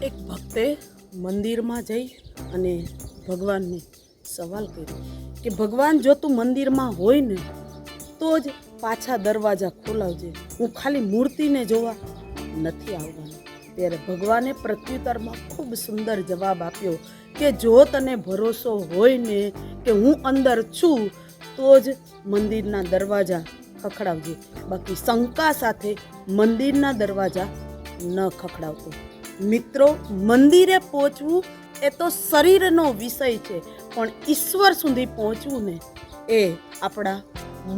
એક ભક્તે મંદિરમાં જઈ અને ભગવાનને સવાલ કર્યો કે ભગવાન, જો તું મંદિરમાં હોય ને તો જ પાછા દરવાજા ખોલાવજે, હું ખાલી મૂર્તિને જોવા નથી આવવાનું. ત્યારે ભગવાને પ્રત્યુત્તરમાં ખૂબ સુંદર જવાબ આપ્યો કે જો તને ભરોસો હોય ને કે હું અંદર છું તો જ મંદિરના દરવાજા ખખડાવજે, બાકી શંકા સાથે મંદિરના દરવાજા ન ખખડાવતો. મિત્રો, મંદિરે પહોંચવું એ તો શરીરનો વિષય છે, પણ ઈશ્વર સુધી પહોંચવું ને એ આપણા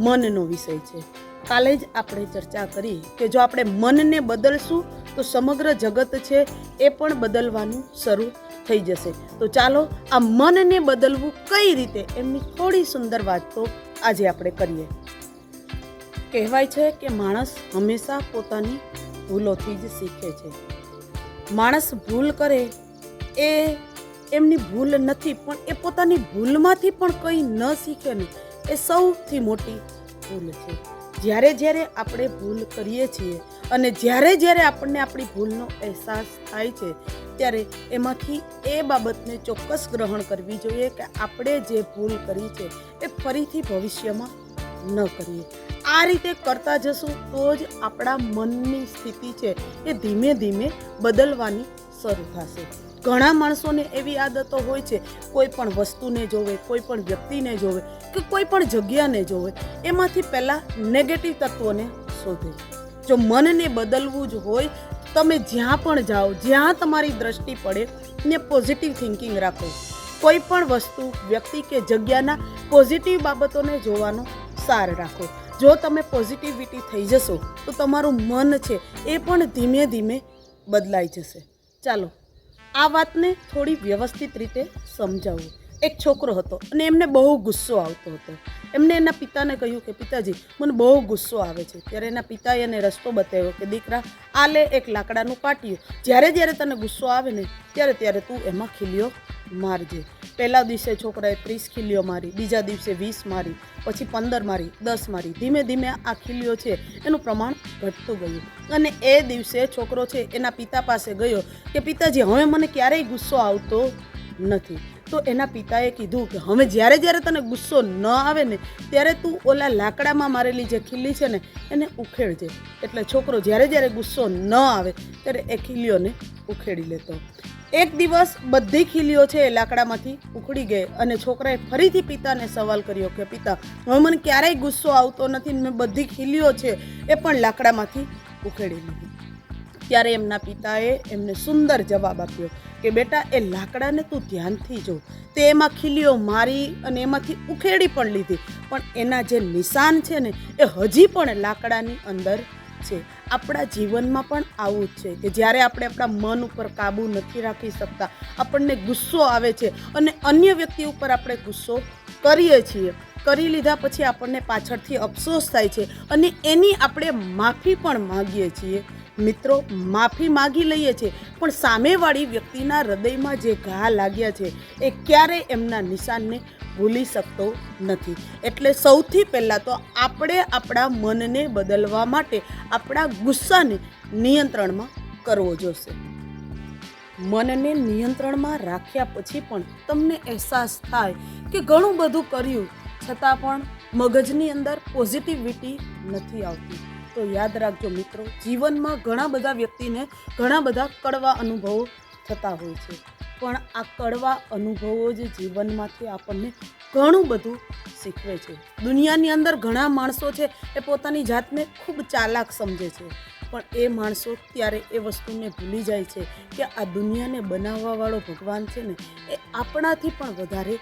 મનનો વિષય છે. કાલે જ આપણે ચર્ચા કરી કે જો આપણે મનને બદલશું તો સમગ્ર જગત છે એ પણ બદલવાનું શરૂ થઈ જશે. તો ચાલો આ મનને બદલવું કઈ રીતે એમની થોડી સુંદર વાત તો આજે આપણે કરીએ. કહેવાય છે કે માણસ હંમેશા પોતાની ભૂલોથી જ શીખે છે. માણસ ભૂલ કરે એ એમની ભૂલ નથી, પણ એ પોતાની ભૂલમાંથી પણ કંઈ ન શીખે ને એ સૌથી મોટી ભૂલ છે. જ્યારે જ્યારે આપણે ભૂલ કરીએ છીએ અને જ્યારે આપણને આપણી ભૂલનો અહેસાસ થાય છે ત્યારે એમાંથી એ બાબતને ચોક્કસ ગ્રહણ કરવી જોઈએ કે આપણે જે ભૂલ કરી છે એ ફરીથી ભવિષ્યમાં ન કરીએ. આ રીતે કરતા જશું તો જ આપણા મનની સ્થિતિ છે એ ધીમે ધીમે બદલવાની શરૂ થશે. ઘણા માણસોને એવી આદતો હોય છે, કોઈ પણ વસ્તુને જોવે, કોઈ પણ વ્યક્તિને જોવે કે કોઈ પણ જગ્યાને જોવે, એમાંથી પહેલાં નેગેટિવ તત્વોને શોધે. જો મનને બદલવું જ હોય, તમે જ્યાં પણ જાઓ, જ્યાં તમારી દ્રષ્ટિ પડે ને પોઝિટિવ થિંકિંગ રાખો. કોઈ પણ વસ્તુ, વ્યક્તિ કે જગ્યાના પોઝિટિવ બાબતોને જોવાનો સાર રાખો. જો તમે પોઝિટિવિટી થઈ જશો તો તમારું મન છે એ પણ ધીમે ધીમે બદલાઈ જશે. ચાલો આ વાતને થોડી વ્યવસ્થિત રીતે સમજાવું. એક છોકરો હતો અને એમને બહુ ગુસ્સો આવતો હતો. એમને એના પિતાને કહ્યું કે પિતાજી, મને બહુ ગુસ્સો આવે છે. ત્યારે એના પિતાએ એને રસ્તો બતાવ્યો કે દીકરા, આ લે એક લાકડાનું પાટિયું, જ્યારે તને ગુસ્સો આવે ને ત્યારે તું એમાં ખીલીઓ મારજે. પહેલા દિવસે છોકરાએ 30 ખીલીઓ મારી, બીજા દિવસે 20 મારી, પછી 15 મારી, 10 મારી. ધીમે ધીમે આ ખીલીઓ છે એનું પ્રમાણ ઘટતું ગયું અને એ દિવસે છોકરો છે એના પિતા પાસે ગયો કે પિતાજી, હવે મને ક્યારેય ગુસ્સો આવતો નથી. તો એના પિતાએ કીધું કે હવે જ્યારે તને ગુસ્સો ન આવે ને ત્યારે તું ઓલા લાકડામાં મારેલી જે ખીલી છે ને એને ઉખેડજે. એટલે છોકરો જ્યારે ગુસ્સો ન આવે ત્યારે એ ખીલીઓને ઉખેડી લેતો. એક દિવસ બધી ખીલીઓ છે એ લાકડામાંથી ઉખડી ગઈ અને છોકરાએ ફરીથી પિતાને સવાલ કર્યો કે પિતા, હવે મને ક્યારેય ગુસ્સો આવતો નથી, મેં બધી ખીલીઓ છે એ પણ લાકડામાંથી ઉખેડી લીધી. ત્યારે એમના પિતાએ એમને સુંદર જવાબ આપ્યો કે બેટા, એ લાકડાને તું ધ્યાનથી જો, તે એમાં ખીલીઓ મારી અને એમાંથી ઉખેડી પણ લીધી, પણ એના જે નિશાન છે ને એ હજી પણ લાકડાની અંદર છે. આપણા જીવનમાં પણ આવું જ છે કે જ્યારે આપણે આપણા મન ઉપર કાબૂ નથી રાખી શકતા, આપણને ગુસ્સો આવે છે અને અન્ય વ્યક્તિ ઉપર આપણે ગુસ્સો કરીએ છીએ, કરી લીધા પછી આપણને પાછળથી અફસોસ થાય છે અને એની આપણે માફી પણ માગીએ છીએ. મિત્રો, માફી માગી લઈએ છીએ પણ સામેવાળી વ્યક્તિના હૃદયમાં જે ઘા લાગ્યા છે એ ક્યારેય એમના નિશાનને ભૂલી શકતો નથી. એટલે સૌથી પહેલાં તો આપણે આપણા મનને બદલવા માટે આપણા ગુસ્સાને નિયંત્રણમાં કરવો જોશે. મનને નિયંત્રણમાં રાખ્યા પછી પણ તમને અહેસાસ થાય કે ઘણું બધું કર્યું છતાં પણ મગજની અંદર પોઝિટિવિટી નથી આવતી. તો યાદ રાખજો મિત્રો, જીવનમાં ઘણા બધા વ્યક્તિને ઘણા બધા કડવા અનુભવો થતા હોય છે, પણ આ કડવા અનુભવો જ જીવનમાંથી આપણને ઘણું બધું શીખવે છે. દુનિયાની અંદર ઘણા માણસો છે એ પોતાની જાતને ખૂબ ચાલાક સમજે છે, પણ એ માણસો ત્યારે એ વસ્તુને ભૂલી જાય છે કે આ દુનિયાને બનાવવાવાળો ભગવાન છે ને એ આપણાથી પણ વધારે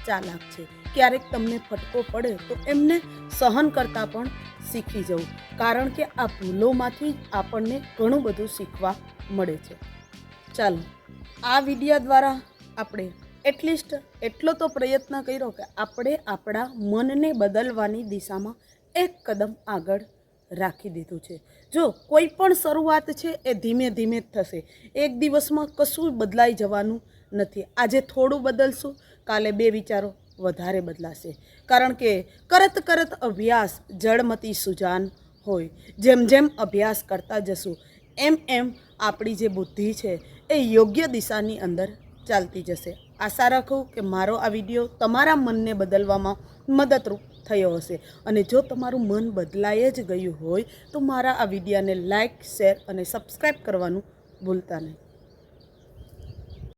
ચાલાક છે. ક્યારેક તમને ફટકો પડે તો એમને સહન કરતાં પણ શીખી જવું, કારણ કે આ ભૂલોમાંથી આપણને ઘણું બધું શીખવા મળે છે. ચાલો આ વિડીયા દ્વારા આપણે એટલીસ્ટ એટલો તો પ્રયત્ન કર્યો કે આપણે આપણા મનને બદલવાની દિશામાં એક કદમ આગળ રાખી દીધું છે. જો કોઈ પણ શરૂઆત છે એ ધીમે ધીમે જ થશે. એક દિવસમાં કશું બદલાઈ જવાનું નથી. આજે થોડું બદલશું, કાલે 2 વિચારો વધારે બદલાશે, કારણ કે કરત અભ્યાસ જળમતી સુજાન હોય. જેમ જેમ અભ્યાસ કરતા જશું એમ એમ આપણી જે બુદ્ધિ છે એ યોગ્ય દિશાની અંદર ચાલતી જશે. આશા રાખું કે મારો આ વિડીયો તમારા મનને બદલવામાં મદદરૂપ થયો હશે. અને જો તમારું મન બદલાઈ જ ગયું હોય તો મારા આ વિડીયોને લાઇક, શેર અને સબસ્ક્રાઈબ કરવાનું ભૂલતા નહીં.